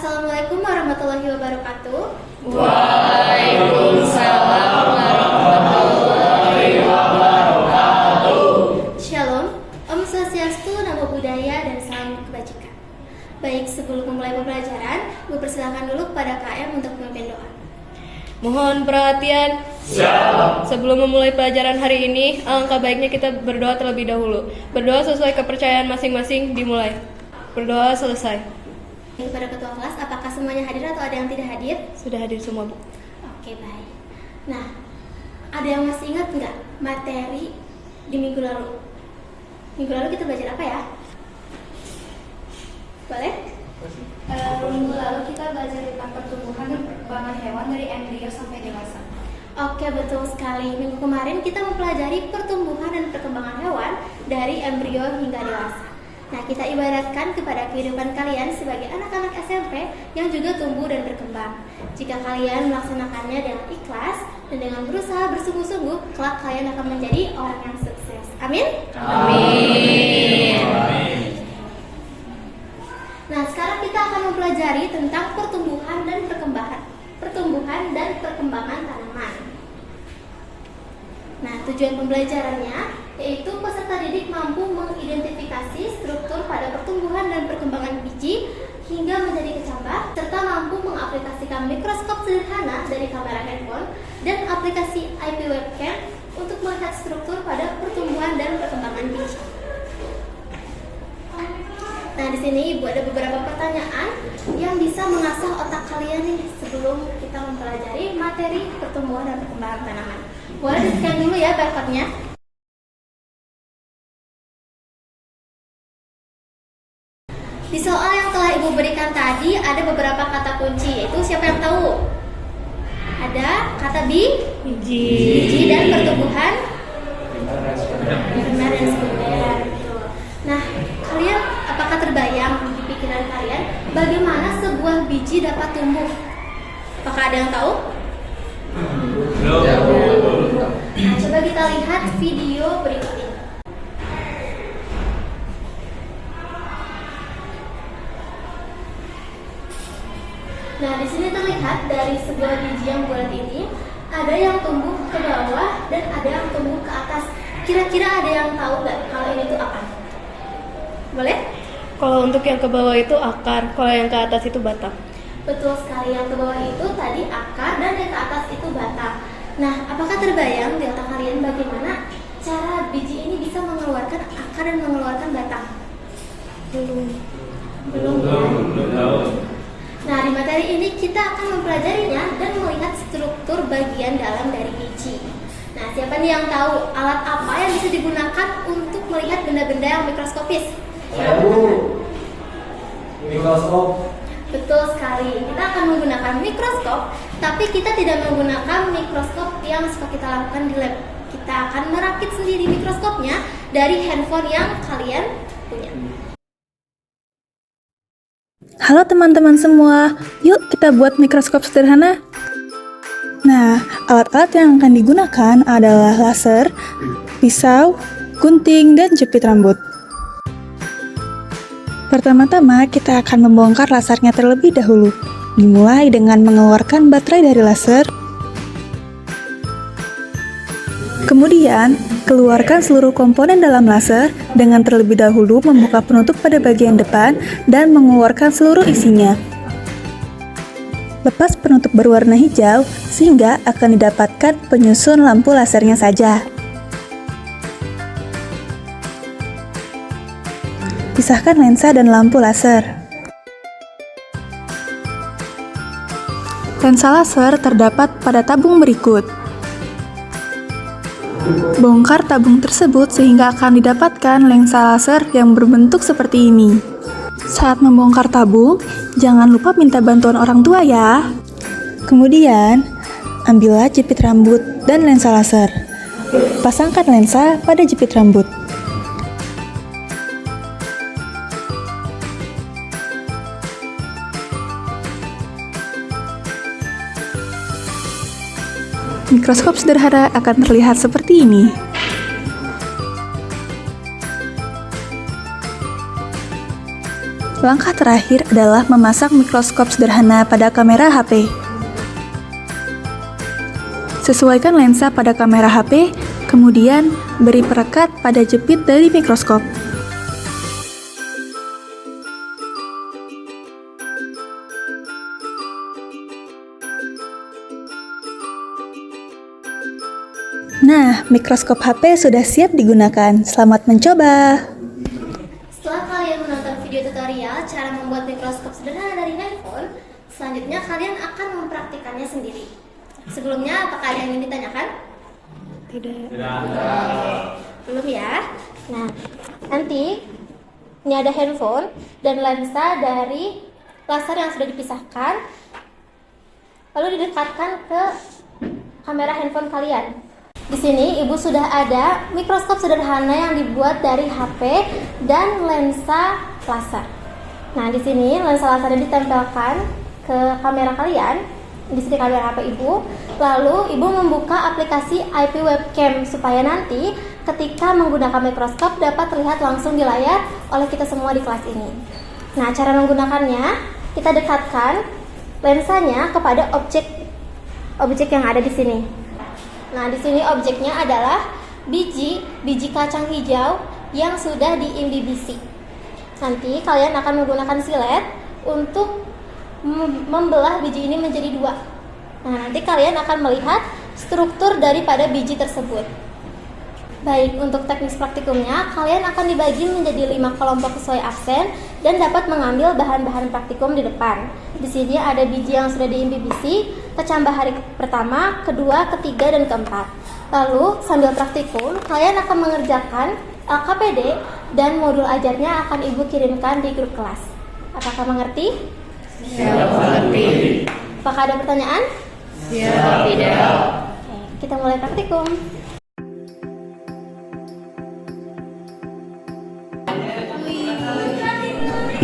Assalamualaikum warahmatullahi wabarakatuh. Waalaikumsalam warahmatullahi wabarakatuh. Shalom, Om Swastiastu, Namo Buddhaya, dan salam kebajikan. Baik, sebelum memulai pembelajaran, Ibu persilakan dulu kepada KM untuk memimpin doa. Mohon perhatian. Sebelum memulai pelajaran hari ini, alangkah baiknya kita berdoa terlebih dahulu. Berdoa sesuai kepercayaan masing-masing, dimulai. Berdoa selesai. Kepada ketua kelas, apakah semuanya hadir atau ada yang tidak hadir? Sudah hadir semua, Bu. Oke, baik. Nah, ada yang masih ingat nggak materi di minggu lalu? Minggu lalu kita belajar apa ya? Boleh? Minggu lalu kita belajar tentang pertumbuhan dan perkembangan hewan dari embrio sampai dewasa. Oke, betul sekali. Minggu kemarin kita mempelajari pertumbuhan dan perkembangan hewan dari embrio hingga dewasa. Nah, kita ibaratkan kepada kehidupan kalian sebagai anak-anak SMP yang juga tumbuh dan berkembang. Jika kalian melaksanakannya dengan ikhlas dan dengan berusaha bersungguh-sungguh, kelak kalian akan menjadi orang yang sukses. Amin? Amin. Nah, sekarang kita akan mempelajari tentang pertumbuhan dan perkembangan tanaman. Nah, tujuan pembelajarannya yaitu peserta didik mampu mengidentifikasi struktur pada pertumbuhan dan perkembangan biji hingga menjadi kecambah, serta mampu mengaplikasikan mikroskop sederhana dari kamera handphone dan aplikasi IP webcam untuk melihat struktur pada pertumbuhan dan perkembangan biji. Nah, di sini Ibu ada beberapa pertanyaan yang bisa mengasah otak kalian nih sebelum kita mempelajari materi pertumbuhan dan perkembangan tanaman. Boleh di-scan dulu ya barcode-nya. Di soal yang telah Ibu berikan tadi ada beberapa kata kunci, yaitu siapa yang tahu? Ada kata biji dan pertumbuhan primer dan sekunder. Nah, kalian apakah terbayang di pikiran kalian bagaimana sebuah biji dapat tumbuh? Apakah ada yang tahu? Nah, coba kita lihat video berikut ini. Nah, di sini terlihat dari sebuah biji yang bulat ini ada yang tumbuh ke bawah dan ada yang tumbuh ke atas. Kira-kira ada yang tahu nggak kalau ini tuh apa? Boleh? Kalau untuk yang ke bawah itu akar, kalau yang ke atas itu batang. Betul sekali, yang ke bawah itu tadi akar dan yang ke atas itu batang. Nah, apakah terbayang di otak kalian bagaimana cara biji ini bisa mengeluarkan akar dan mengeluarkan batang? Belum ya? Nah, di materi ini kita akan mempelajarinya dan melihat struktur bagian dalam dari biji. Nah, siapa nih yang tahu alat apa yang bisa digunakan untuk melihat benda-benda yang mikroskopis? Mikroskop. Betul sekali, kita akan menggunakan mikroskop, tapi kita tidak menggunakan mikroskop yang suka kita lakukan di lab. Kita akan merakit sendiri mikroskopnya dari handphone yang kalian punya. Halo teman-teman semua, yuk kita buat mikroskop sederhana. Nah, alat-alat yang akan digunakan adalah laser, pisau, gunting, dan jepit rambut. Pertama-tama, kita akan membongkar lasernya terlebih dahulu. Dimulai dengan mengeluarkan baterai dari laser. Kemudian, keluarkan seluruh komponen dalam laser dengan terlebih dahulu membuka penutup pada bagian depan dan mengeluarkan seluruh isinya. Lepas penutup berwarna hijau sehingga akan didapatkan penyusun lampu lasernya saja. Pisahkan lensa dan lampu laser. Lensa laser terdapat pada tabung berikut. Bongkar tabung tersebut sehingga akan didapatkan lensa laser yang berbentuk seperti ini. Saat membongkar tabung, jangan lupa minta bantuan orang tua ya. Kemudian, ambillah jepit rambut dan lensa laser. Pasangkan lensa pada jepit rambut. Mikroskop sederhana akan terlihat seperti ini. Langkah terakhir adalah memasang mikroskop sederhana pada kamera HP. Sesuaikan lensa pada kamera HP, kemudian beri perekat pada jepit dari mikroskop. Nah, mikroskop HP sudah siap digunakan. Selamat mencoba! Setelah kalian menonton video tutorial cara membuat mikroskop sederhana dari handphone, selanjutnya kalian akan mempraktikannya sendiri. Sebelumnya, apakah ada yang ingin ditanyakan? Tidak. Belum ya? Nah, nanti ini ada handphone dan lensa dari laser yang sudah dipisahkan, lalu didekatkan ke kamera handphone kalian. Di sini ibu sudah ada mikroskop sederhana yang dibuat dari HP dan lensa laser. Nah, di sini lensa lasernya ditempelkan ke kamera kalian. Di sini kamera HP ibu. Lalu ibu membuka aplikasi IP webcam supaya nanti ketika menggunakan mikroskop dapat terlihat langsung di layar oleh kita semua di kelas ini. Nah, cara menggunakannya, kita dekatkan lensanya kepada objek yang ada di sini. Nah, di sini objeknya adalah biji kacang hijau yang sudah diimbibisi. Nanti kalian akan menggunakan silet untuk membelah biji ini menjadi dua. Nah, nanti kalian akan melihat struktur daripada biji tersebut. Baik, untuk teknis praktikumnya, kalian akan dibagi menjadi 5 kelompok sesuai absen dan dapat mengambil bahan-bahan praktikum di depan. Di sini ada biji yang sudah diimbibisi, kecambah hari pertama, kedua, ketiga, dan keempat. Lalu, sambil praktikum, kalian akan mengerjakan LKPD dan modul ajarnya akan ibu kirimkan di grup kelas. Apakah mengerti? Siap, mengerti. Apakah ada pertanyaan? Siap, tidak. Oke, kita mulai praktikum.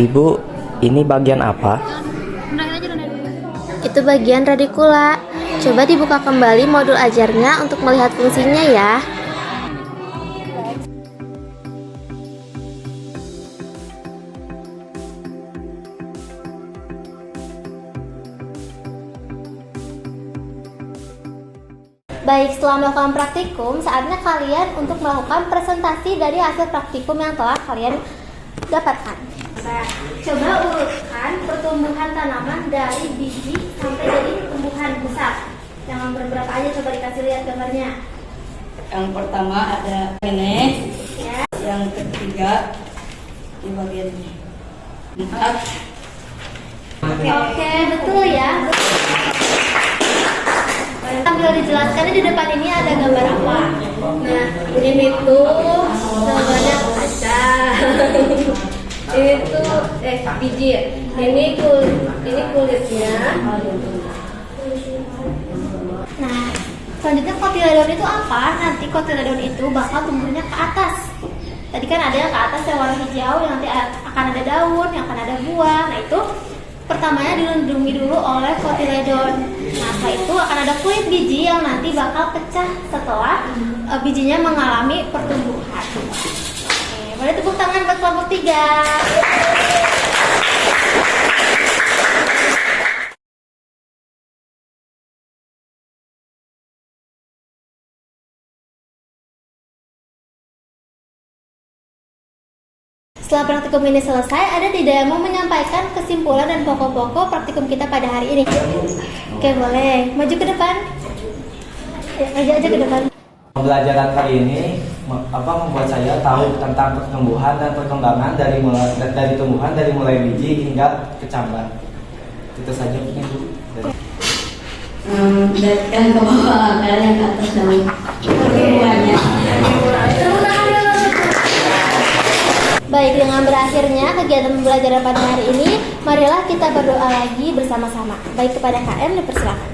Ibu, ini bagian apa? Itu bagian radikula. Coba dibuka kembali modul ajarnya untuk melihat fungsinya ya. Baik, setelah melakukan praktikum, saatnya kalian untuk melakukan presentasi dari hasil praktikum yang telah kalian dapatkan. Nah, coba urutkan pertumbuhan tanaman dari biji sampai jadi tumbuhan besar. Yang berapa aja, coba dikasih lihat gambarnya. Yang pertama ada ini, Ya. yang ketiga di bagian ini. 4. Oke, betul ya. Sambil dijelaskannya di depan ini ada gambar apa? Nah, ini tuh gambarnya kaca. Itu biji ya. Ini kulitnya. Nah, selanjutnya kotiledon itu apa? Nanti kotiledon itu bakal tumbuhnya ke atas. Tadi kan ada yang ke atas yang warna hijau, yang nanti akan ada daun, yang akan ada buah. Nah, itu pertamanya dilindungi dulu oleh kotiledon. Nah, setelah itu akan ada kulit biji yang nanti bakal pecah setelah bijinya mengalami pertumbuhan. Oke, boleh tepuk tangan buat kelompok 3. Setelah praktikum ini selesai, ada tidak yang mau menyampaikan kesimpulan dan pokok-pokok praktikum kita pada hari ini? Oke, boleh. Maju ke depan. Ya, maju aja ke depan. Pembelajaran kali ini membuat saya tahu tentang pertumbuhan dan perkembangan dari tumbuhan dari mulai biji hingga kecambah. Itu saja mungkin Bu. Yang ke bawah, yang ke atas daun. Semuanya. Baik, dengan berakhirnya kegiatan pembelajaran pada hari ini, marilah kita berdoa lagi bersama-sama. Baik, kepada KM dipersilakan.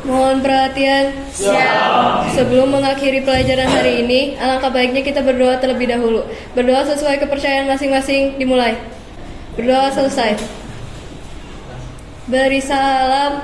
Mohon perhatian. Siap. Sebelum mengakhiri pelajaran hari ini, alangkah baiknya kita berdoa terlebih dahulu. Berdoa sesuai kepercayaan masing-masing, dimulai. Berdoa selesai. Beri salam.